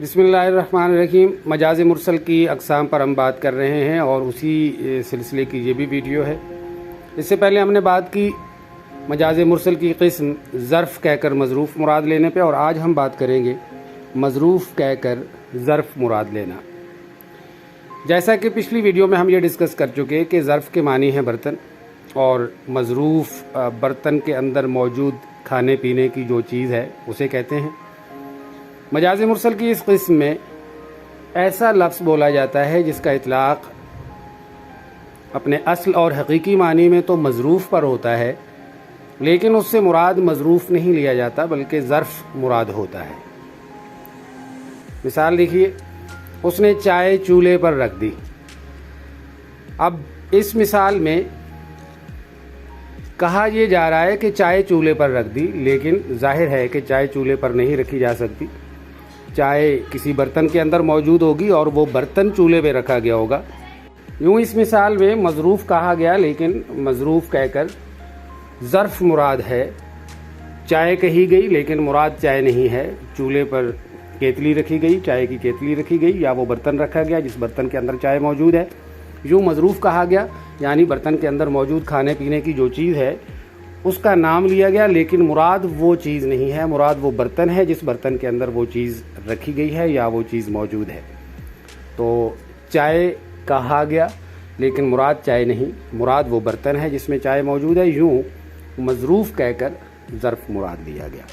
बिस्मिल्लाहिर्रहमानिर्रहीम। मजाज मुरसल की अक़साम पर हम बात कर रहे हैं और उसी सिलसिले की ये भी वीडियो है। इससे पहले हमने बात की मजाज मुरसल की किस्म ज़र्फ़ कहकर मज़रूफ़ मुराद लेने पे, और आज हम बात करेंगे मज़रूफ़ कहकर ज़र्फ़ मुराद लेना। जैसा कि पिछली वीडियो में हम ये डिस्कस कर चुके कि ज़र्फ़ के मानी है बर्तन, और मज़रूफ़ बर्तन के अंदर मौजूद खाने पीने की जो चीज़ है उसे कहते हैं। मजाज मुरसल की इस किस्म में ऐसा लफ्ज़ बोला जाता है जिसका इतलाक़ अपने असल और हकीकी मानी में तो मज़रूफ़ पर होता है, लेकिन उससे मुराद मज़रूफ़ नहीं लिया जाता बल्कि ज़र्फ़ मुराद होता है। मिसाल देखिए, उसने चाय चूल्हे पर रख दी। अब इस मिसाल में कहा यह जा रहा है कि चाय चूल्हे पर रख दी, लेकिन जाहिर है कि चाय चूल्हे पर नहीं रखी जा सकती। चाय किसी बर्तन के अंदर मौजूद होगी और वो बर्तन चूल्हे पे रखा गया होगा। यूँ इस मिसाल में मज़रूफ़ कहा गया, लेकिन मज़रूफ़ कहकर ज़र्फ़ मुराद है। चाय कही गई लेकिन मुराद चाय नहीं है। चूल्हे पर केतली रखी गई, चाय की केतली रखी गई, या वो बर्तन रखा गया जिस बर्तन के अंदर चाय मौजूद है। यूँ मज़रूफ़ कहा गया, यानी बर्तन के अंदर मौजूद खाने पीने की जो चीज़ है उसका नाम लिया गया, लेकिन मुराद वो चीज़ नहीं है। मुराद वो बर्तन है जिस बर्तन के अंदर वो चीज़ रखी गई है या वो चीज़ मौजूद है। तो चाय कहा गया लेकिन मुराद चाय नहीं, मुराद वो बर्तन है जिसमें चाय मौजूद है। यूँ मज़रूफ़ कहकर ज़र्फ़ मुराद लिया गया।